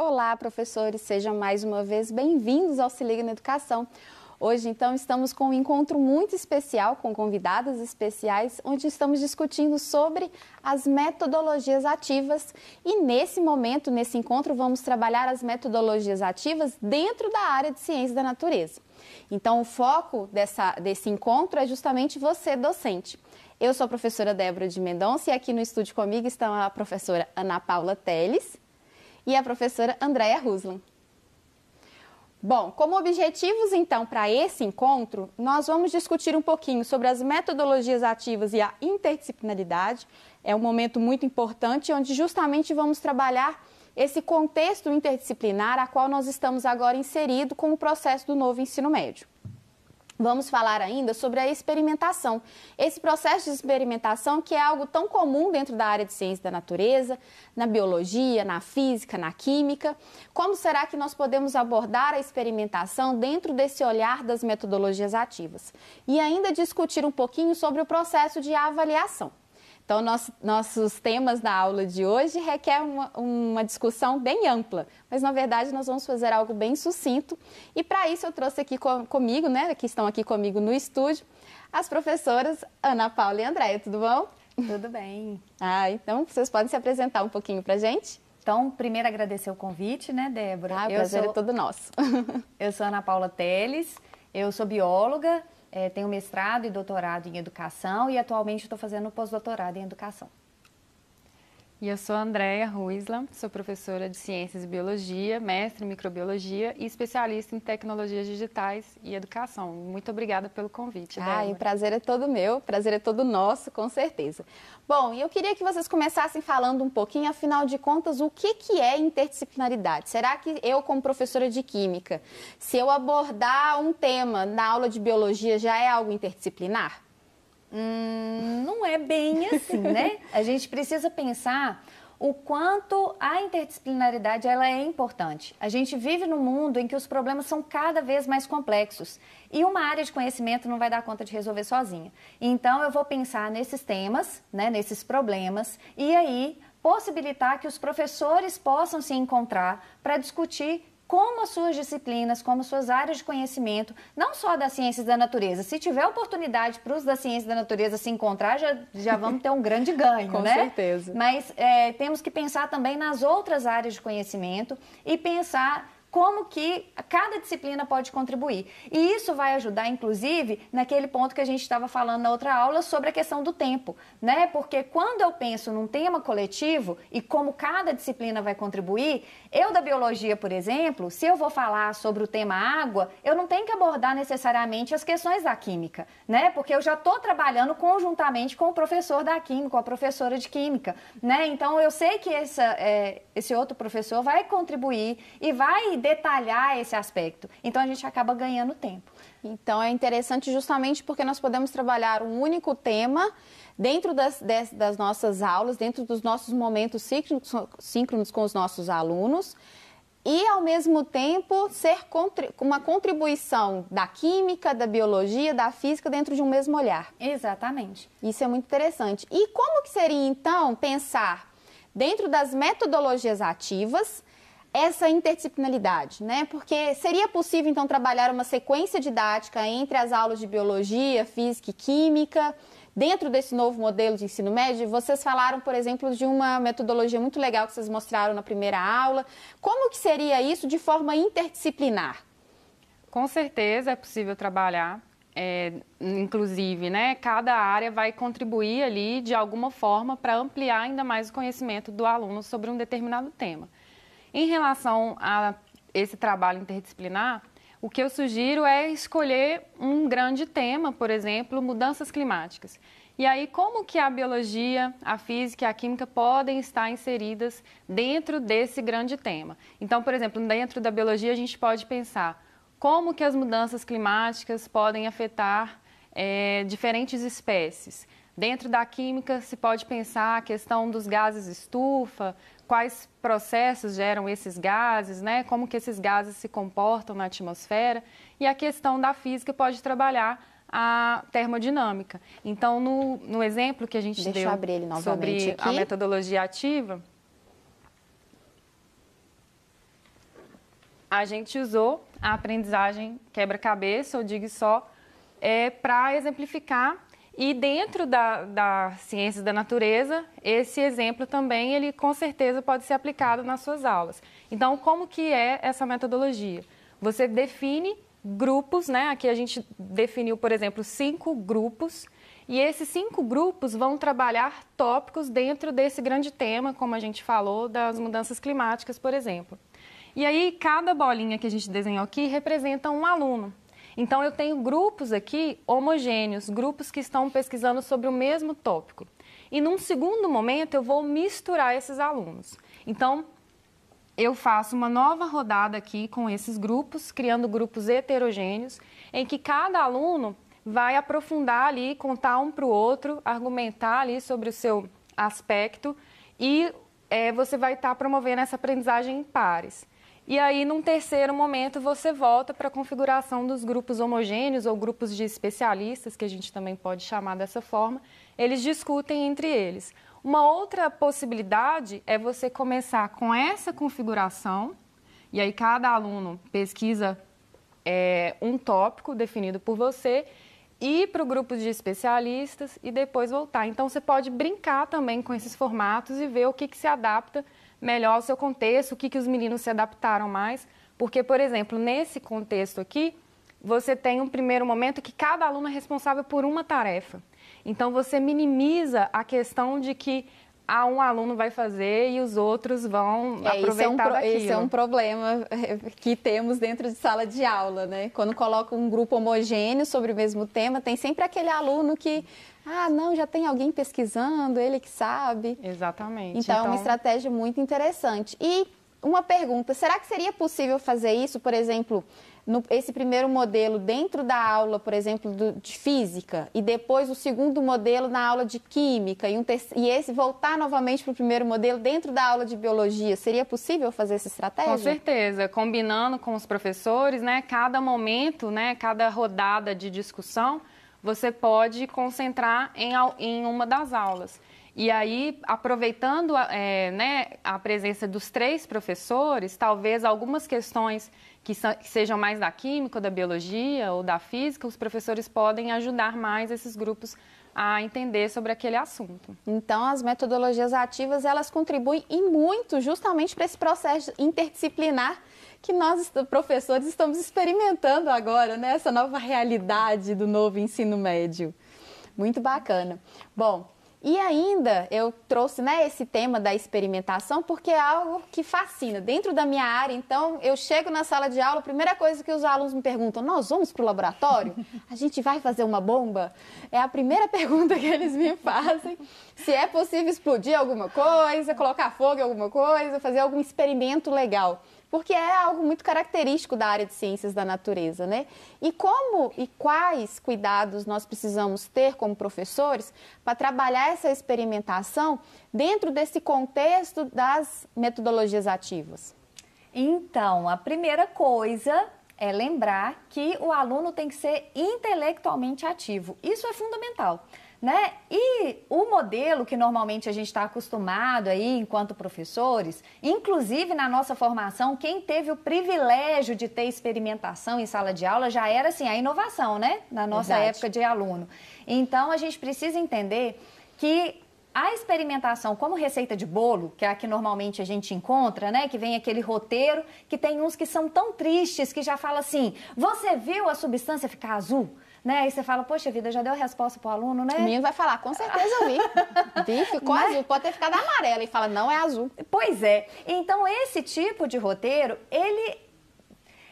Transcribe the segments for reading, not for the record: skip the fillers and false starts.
Olá, professores, sejam mais uma vez bem-vindos ao Se Liga na Educação. Hoje, então, estamos com um encontro muito especial, com convidadas especiais, onde estamos discutindo sobre as metodologias ativas. E nesse momento, nesse encontro, vamos trabalhar as metodologias ativas dentro da área de ciência da natureza. Então, o foco desse encontro é justamente você, docente. Eu sou a professora Débora de Mendonça e aqui no estúdio comigo estão a professora Ana Paula Teles e a professora Andréia Ruslan. Bom, como objetivos, então, para esse encontro, nós vamos discutir um pouquinho sobre as metodologias ativas e a interdisciplinaridade. É um momento muito importante, onde justamente vamos trabalhar esse contexto interdisciplinar a qual nós estamos agora inseridos com o processo do novo ensino médio. Vamos falar ainda sobre a experimentação. Esse processo de experimentação que é algo tão comum dentro da área de ciência da natureza, na biologia, na física, na química. Como será que nós podemos abordar a experimentação dentro desse olhar das metodologias ativas? E ainda discutir um pouquinho sobre o processo de avaliação. Então, nossos temas da aula de hoje requer uma discussão bem ampla, mas na verdade nós vamos fazer algo bem sucinto. E para isso eu trouxe aqui comigo, né, que estão aqui comigo no estúdio, as professoras Ana Paula e Andréia. Tudo bom? Tudo bem. Então vocês podem se apresentar um pouquinho para a gente? Então, primeiro agradecer o convite, né, Débora? O prazer é todo nosso. Eu sou Ana Paula Teles, eu sou bióloga. Tenho mestrado e doutorado em educação e atualmente estou fazendo pós-doutorado em educação. E eu sou a Andréia Ruslan, sou professora de Ciências e Biologia, mestre em Microbiologia e especialista em Tecnologias Digitais e Educação. Muito obrigada pelo convite, Débora. O prazer é todo meu, o prazer é todo nosso, com certeza. Bom, e eu queria que vocês começassem falando um pouquinho, afinal de contas, o que é interdisciplinaridade? Será que eu, como professora de Química, se eu abordar um tema na aula de Biologia, já é algo interdisciplinar? Não é bem assim, né? A gente precisa pensar o quanto a interdisciplinaridade ela é importante. A gente vive num mundo em que os problemas são cada vez mais complexos e uma área de conhecimento não vai dar conta de resolver sozinha. Então, eu vou pensar nesses temas, né, nesses problemas e aí possibilitar que os professores possam se encontrar para discutir como as suas disciplinas, como as suas áreas de conhecimento, não só das ciências da natureza. Se tiver oportunidade para os da ciência da natureza se encontrar, já vamos ter um grande ganho, Com né? Com certeza. Mas temos que pensar também nas outras áreas de conhecimento e pensar como que cada disciplina pode contribuir. E isso vai ajudar, inclusive, naquele ponto que a gente estava falando na outra aula sobre a questão do tempo, né? Porque quando eu penso num tema coletivo e como cada disciplina vai contribuir, eu da biologia, por exemplo, se eu vou falar sobre o tema água, eu não tenho que abordar necessariamente as questões da química, né? Porque eu já estou trabalhando conjuntamente com o professor da química, com a professora de química, né? Então, eu sei que esse outro professor vai contribuir e vai detalhar esse aspecto. Então, a gente acaba ganhando tempo. Então, é interessante justamente porque nós podemos trabalhar um único tema dentro das nossas aulas, dentro dos nossos momentos síncronos com os nossos alunos e, ao mesmo tempo, ser uma contribuição da química, da biologia, da física dentro de um mesmo olhar. Exatamente. Isso é muito interessante. E como que seria, então, pensar dentro das metodologias ativas essa interdisciplinaridade, né? Porque seria possível, então, trabalhar uma sequência didática entre as aulas de biologia, física e química, dentro desse novo modelo de ensino médio? Vocês falaram, por exemplo, de uma metodologia muito legal que vocês mostraram na primeira aula. Como que seria isso de forma interdisciplinar? Com certeza é possível trabalhar. Inclusive, né, cada área vai contribuir ali de alguma forma para ampliar ainda mais o conhecimento do aluno sobre um determinado tema. Em relação a esse trabalho interdisciplinar, o que eu sugiro é escolher um grande tema, por exemplo, mudanças climáticas. E aí, como que a biologia, a física e a química podem estar inseridas dentro desse grande tema? Então, por exemplo, dentro da biologia, a gente pode pensar como que as mudanças climáticas podem afetar diferentes espécies. Dentro da química, se pode pensar a questão dos gases estufa, quais processos geram esses gases, né? Como que esses gases se comportam na atmosfera. E a questão da física pode trabalhar a termodinâmica. Então, no exemplo que a gente deu sobre a metodologia ativa, a gente usou a aprendizagem quebra-cabeça, ou digo só, para exemplificar. E dentro das ciências da natureza, esse exemplo também, ele com certeza pode ser aplicado nas suas aulas. Então, como que é essa metodologia? Você define grupos, né? Aqui a gente definiu, por exemplo, 5 grupos, e esses 5 grupos vão trabalhar tópicos dentro desse grande tema, como a gente falou, das mudanças climáticas, por exemplo. E aí, cada bolinha que a gente desenhou aqui representa um aluno. Então, eu tenho grupos aqui homogêneos, grupos que estão pesquisando sobre o mesmo tópico. E num segundo momento, eu vou misturar esses alunos. Então, eu faço uma nova rodada aqui com esses grupos, criando grupos heterogêneos, em que cada aluno vai aprofundar ali, contar um para o outro, argumentar ali sobre o seu aspecto e você vai estar promovendo essa aprendizagem em pares. E aí, num terceiro momento, você volta para a configuração dos grupos homogêneos ou grupos de especialistas, que a gente também pode chamar dessa forma, eles discutem entre eles. Uma outra possibilidade é você começar com essa configuração, e aí cada aluno pesquisa um tópico definido por você, ir para o grupo de especialistas e depois voltar. Então, você pode brincar também com esses formatos e ver o que se adapta melhor ao seu contexto, o que os meninos se adaptaram mais. Porque, por exemplo, nesse contexto aqui, você tem um primeiro momento que cada aluno é responsável por uma tarefa. Então, você minimiza a questão de que um aluno vai fazer e os outros vão aproveitar daquilo. Esse é um problema que temos dentro de sala de aula, né? Quando coloca um grupo homogêneo sobre o mesmo tema, tem sempre aquele aluno que, não, já tem alguém pesquisando, ele que sabe. Exatamente. Então, é uma estratégia muito interessante. E uma pergunta, será que seria possível fazer isso, por exemplo, esse primeiro modelo dentro da aula, por exemplo, de física, e depois o segundo modelo na aula de química, e esse voltar novamente para o primeiro modelo dentro da aula de biologia? Seria possível fazer essa estratégia? Com certeza, combinando com os professores, né? Cada momento, né? Cada rodada de discussão, você pode concentrar em uma das aulas. E aí, aproveitando a presença dos 3 professores, talvez algumas questões que sejam mais da química, ou da biologia, ou da física, os professores podem ajudar mais esses grupos a entender sobre aquele assunto. Então, as metodologias ativas, elas contribuem e muito justamente para esse processo interdisciplinar que nós, professores, estamos experimentando agora, né? Essa nova realidade do novo ensino médio. Muito bacana. Bom, e ainda eu trouxe esse tema da experimentação porque é algo que fascina. Dentro da minha área, então, eu chego na sala de aula, a primeira coisa que os alunos me perguntam, nós vamos para o laboratório? A gente vai fazer uma bomba? É a primeira pergunta que eles me fazem. Se é possível explodir alguma coisa, colocar fogo em alguma coisa, fazer algum experimento legal. Porque é algo muito característico da área de ciências da natureza, né? E como e quais cuidados nós precisamos ter como professores para trabalhar essa experimentação dentro desse contexto das metodologias ativas? Então, a primeira coisa é lembrar que o aluno tem que ser intelectualmente ativo. Isso é fundamental, né? E o modelo que normalmente a gente está acostumado aí enquanto professores, inclusive na nossa formação, quem teve o privilégio de ter experimentação em sala de aula já era assim a inovação, né? Na nossa época de aluno. Então a gente precisa entender que a experimentação como receita de bolo, que é a que normalmente a gente encontra, né? Que vem aquele roteiro, que tem uns que são tão tristes que já fala assim, você viu a substância ficar azul? Né? Aí você fala, poxa vida, já deu a resposta para o aluno, né? O menino vai falar, com certeza eu vi. Vi, ficou azul, pode ter ficado amarelo. E fala, não, é azul. Pois é. Então, esse tipo de roteiro, ele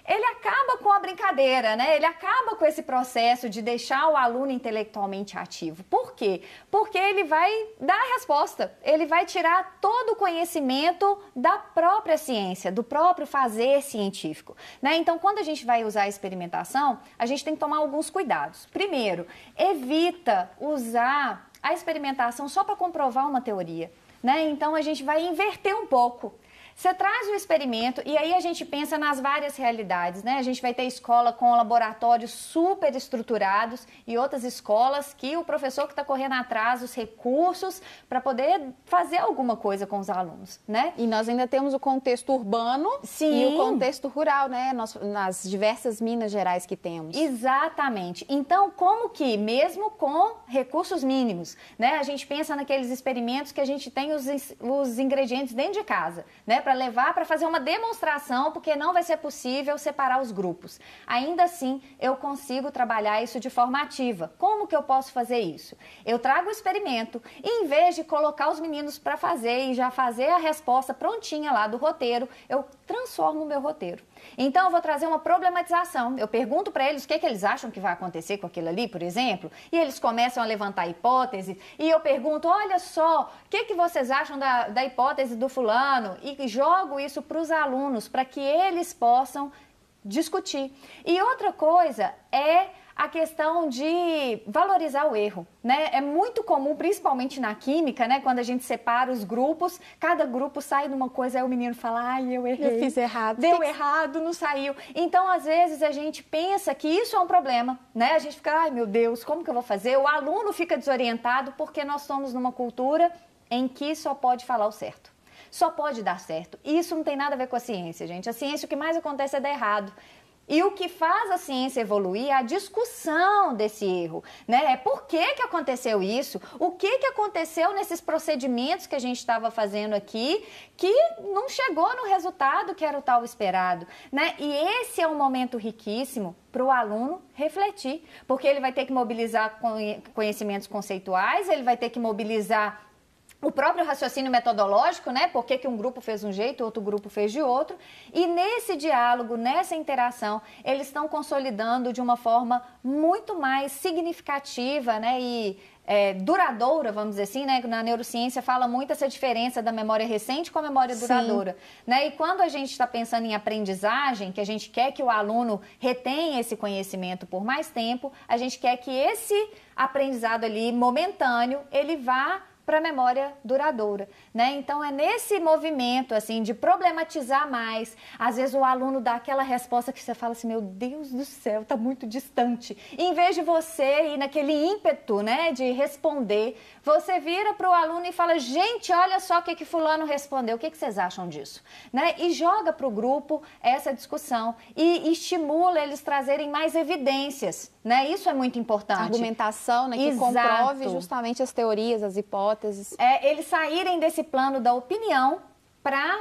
acaba com a brincadeira, né? Ele acaba com esse processo de deixar o aluno intelectualmente ativo. Por quê? Porque ele vai dar a resposta, ele vai tirar todo o conhecimento da própria ciência, do próprio fazer científico, né? Então, quando a gente vai usar a experimentação, a gente tem que tomar alguns cuidados. Primeiro, evita usar a experimentação só para comprovar uma teoria, né? Então, a gente vai inverter um pouco. Você traz o experimento e aí a gente pensa nas várias realidades, né? A gente vai ter escola com laboratórios super estruturados e outras escolas que o professor que está correndo atrás, os recursos para poder fazer alguma coisa com os alunos, né? E nós ainda temos o contexto urbano e o contexto rural, né? Nas diversas Minas Gerais que temos. Exatamente. Então, como que, mesmo com recursos mínimos, né? A gente pensa naqueles experimentos que a gente tem os ingredientes dentro de casa, né? Para levar para fazer uma demonstração, porque não vai ser possível separar os grupos. Ainda assim, eu consigo trabalhar isso de forma ativa. Como que eu posso fazer isso? Eu trago o experimento e, em vez de colocar os meninos para fazer e já fazer a resposta prontinha lá do roteiro, eu transformo o meu roteiro. Então, eu vou trazer uma problematização. Eu pergunto para eles o que eles acham que vai acontecer com aquilo ali, por exemplo, e eles começam a levantar hipótese, e eu pergunto, olha só, o que vocês acham da hipótese do fulano? E jogo isso para os alunos, para que eles possam discutir. E outra coisa é a questão de valorizar o erro, né? É muito comum, principalmente na química, né? Quando a gente separa os grupos, cada grupo sai de uma coisa, aí o menino fala, ai, eu errei. Eu fiz errado. Deu errado, não saiu. Então, às vezes, a gente pensa que isso é um problema, né? A gente fica, ai, meu Deus, como que eu vou fazer? O aluno fica desorientado porque nós somos numa cultura em que só pode falar o certo. Só pode dar certo. E isso não tem nada a ver com a ciência, gente. A ciência, o que mais acontece é dar errado. E o que faz a ciência evoluir é a discussão desse erro, né? É por que aconteceu isso? O que aconteceu nesses procedimentos que a gente estava fazendo aqui que não chegou no resultado que era o tal esperado, né? E esse é um momento riquíssimo para o aluno refletir, porque ele vai ter que mobilizar conhecimentos conceituais, ele vai ter que mobilizar o próprio raciocínio metodológico, né? Por que um grupo fez um jeito, outro grupo fez de outro. E nesse diálogo, nessa interação, eles estão consolidando de uma forma muito mais significativa, né? E duradoura, vamos dizer assim, né? Na neurociência fala muito essa diferença da memória recente com a memória duradoura, né? E quando a gente está pensando em aprendizagem, que a gente quer que o aluno retenha esse conhecimento por mais tempo, a gente quer que esse aprendizado ali momentâneo, ele vá para a memória duradoura, né? Então, é nesse movimento, assim, de problematizar mais. Às vezes, o aluno dá aquela resposta que você fala assim, meu Deus do céu, tá muito distante. E, em vez de você ir naquele ímpeto, né, de responder, você vira para o aluno e fala, gente, olha só o que fulano respondeu, o que vocês acham disso? Né? E joga para o grupo essa discussão e estimula eles trazerem mais evidências, né? Isso é muito importante. Argumentação, né, que comprove justamente as teorias, as hipóteses. Eles saírem desse plano da opinião para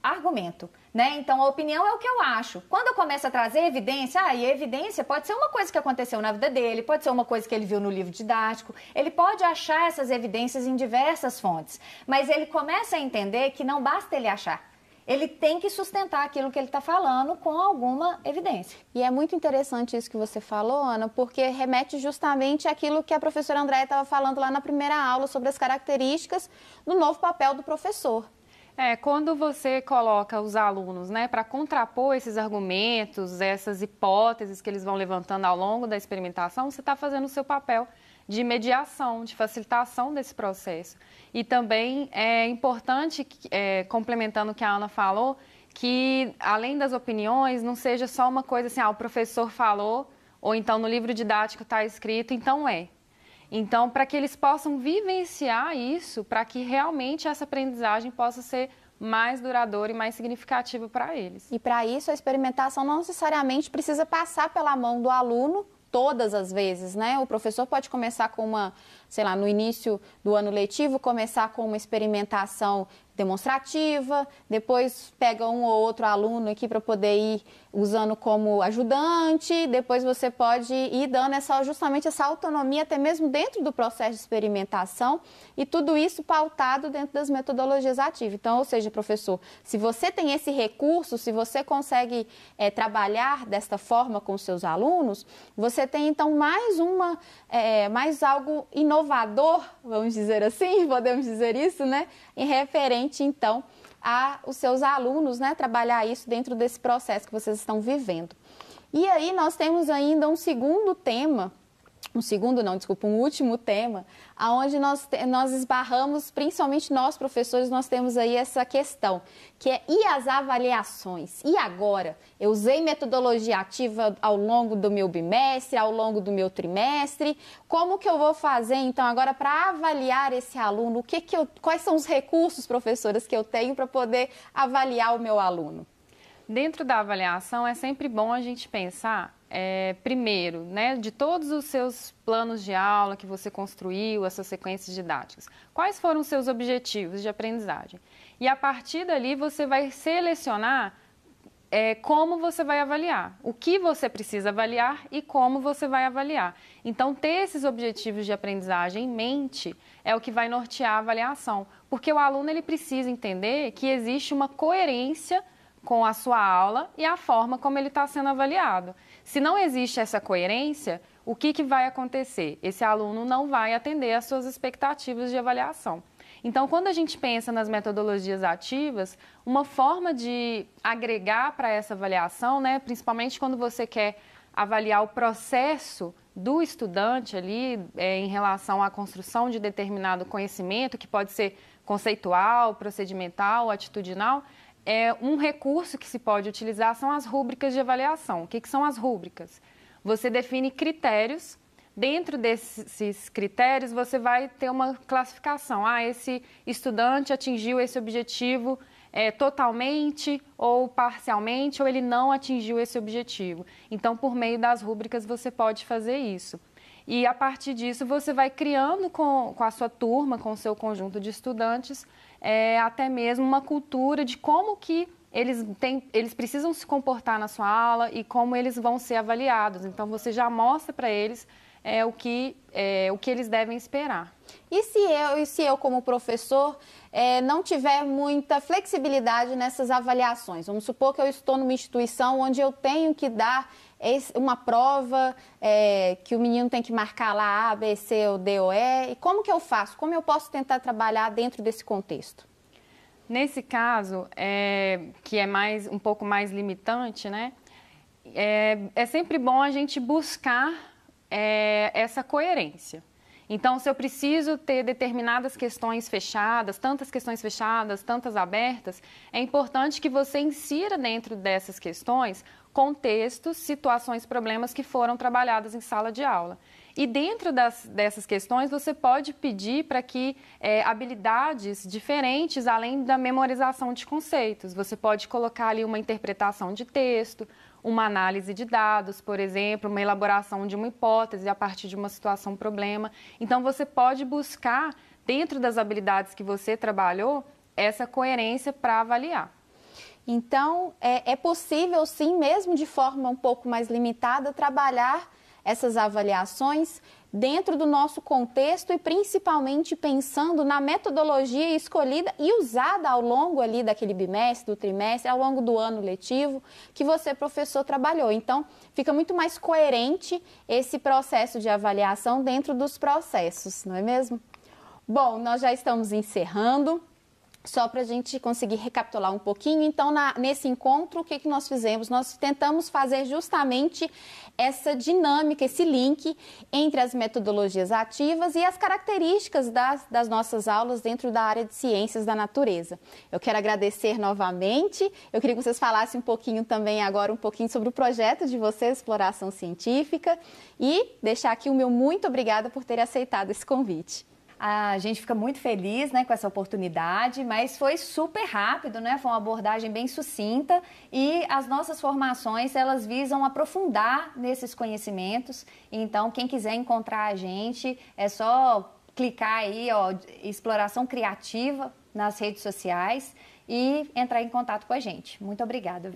argumento, né? Então, a opinião é o que eu acho. Quando eu começo a trazer evidência, e evidência pode ser uma coisa que aconteceu na vida dele, pode ser uma coisa que ele viu no livro didático, ele pode achar essas evidências em diversas fontes, mas ele começa a entender que não basta ele achar. Ele tem que sustentar aquilo que ele está falando com alguma evidência. E é muito interessante isso que você falou, Ana, porque remete justamente àquilo que a professora Andréia estava falando lá na primeira aula sobre as características do novo papel do professor. Quando você coloca os alunos, né, para contrapor esses argumentos, essas hipóteses que eles vão levantando ao longo da experimentação, você está fazendo o seu papel de mediação, de facilitação desse processo. E também é importante, complementando o que a Ana falou, que além das opiniões, não seja só uma coisa assim, o professor falou, ou então no livro didático está escrito, então é. Então, para que eles possam vivenciar isso, para que realmente essa aprendizagem possa ser mais duradoura e mais significativa para eles. E para isso, a experimentação não necessariamente precisa passar pela mão do aluno todas as vezes, né? O professor pode começar com uma, sei lá, no início do ano letivo, começar com uma experimentação demonstrativa, depois pega um ou outro aluno aqui para poder ir usando como ajudante, depois você pode ir dando justamente essa autonomia até mesmo dentro do processo de experimentação e tudo isso pautado dentro das metodologias ativas. Então, ou seja, professor, se você tem esse recurso, se você consegue trabalhar desta forma com os seus alunos, você tem então mais algo inovador, vamos dizer assim, podemos dizer isso, né? Em referente então aos seus alunos, né, trabalhar isso dentro desse processo que vocês estão vivendo. E aí nós temos ainda um segundo tema um último tema, aonde nós esbarramos, principalmente nós professores, nós temos aí essa questão, que é e as avaliações? E agora? Eu usei metodologia ativa ao longo do meu bimestre, ao longo do meu trimestre, como que eu vou fazer então agora para avaliar esse aluno? Quais são os recursos, professoras, que eu tenho para poder avaliar o meu aluno? Dentro da avaliação é sempre bom a gente pensar primeiro, né, de todos os seus planos de aula que você construiu, as suas sequências didáticas, quais foram os seus objetivos de aprendizagem? E a partir dali você vai selecionar como você vai avaliar, o que você precisa avaliar e como você vai avaliar. Então, ter esses objetivos de aprendizagem em mente é o que vai nortear a avaliação, porque o aluno ele precisa entender que existe uma coerência com a sua aula e a forma como ele está sendo avaliado. Se não existe essa coerência, o que vai acontecer? Esse aluno não vai atender às suas expectativas de avaliação. Então, quando a gente pensa nas metodologias ativas, uma forma de agregar para essa avaliação, né, principalmente quando você quer avaliar o processo do estudante ali em relação à construção de determinado conhecimento, que pode ser conceitual, procedimental, atitudinal, um recurso que se pode utilizar são as rúbricas de avaliação. O que são as rúbricas? Você define critérios, dentro desses critérios você vai ter uma classificação. Esse estudante atingiu esse objetivo totalmente ou parcialmente, ou ele não atingiu esse objetivo. Então, por meio das rúbricas você pode fazer isso. E a partir disso você vai criando com a sua turma, com o seu conjunto de estudantes, até mesmo uma cultura de como que eles precisam se comportar na sua aula e como eles vão ser avaliados. Então, você já mostra para eles o que eles devem esperar. E se eu como professor, não tiver muita flexibilidade nessas avaliações? Vamos supor que eu estou numa instituição onde eu tenho que dar uma prova, que o menino tem que marcar lá A, B, C, ou D ou E. E como que eu faço? Como eu posso tentar trabalhar dentro desse contexto? Nesse caso, que é um pouco mais limitante, né? É sempre bom a gente buscar essa coerência. Então, se eu preciso ter determinadas questões fechadas, tantas abertas, é importante que você insira dentro dessas questões contextos, situações, problemas que foram trabalhados em sala de aula. E dentro dessas questões, você pode pedir para que habilidades diferentes, além da memorização de conceitos, você pode colocar ali uma interpretação de texto, uma análise de dados, por exemplo, uma elaboração de uma hipótese a partir de uma situação-problema. Então, você pode buscar, dentro das habilidades que você trabalhou, essa coerência para avaliar. Então, é possível, sim, mesmo de forma um pouco mais limitada, trabalhar essas avaliações dentro do nosso contexto e principalmente pensando na metodologia escolhida e usada ao longo ali daquele bimestre, do trimestre, ao longo do ano letivo que você, professor, trabalhou. Então, fica muito mais coerente esse processo de avaliação dentro dos processos, não é mesmo? Bom, nós já estamos encerrando. Só para a gente conseguir recapitular um pouquinho, então nesse encontro, o que nós fizemos? Nós tentamos fazer justamente essa dinâmica, esse link entre as metodologias ativas e as características das nossas aulas dentro da área de ciências da natureza. Eu quero agradecer novamente, eu queria que vocês falassem um pouquinho também agora, um pouquinho sobre o projeto de vocês, Exploração Científica, e deixar aqui o meu muito obrigada por terem aceitado esse convite. A gente fica muito feliz, né, com essa oportunidade, mas foi super rápido, né? Foi uma abordagem bem sucinta e as nossas formações, elas visam aprofundar nesses conhecimentos. Então, quem quiser encontrar a gente, é só clicar aí, Exploração Criativa nas redes sociais e entrar em contato com a gente. Muito obrigada.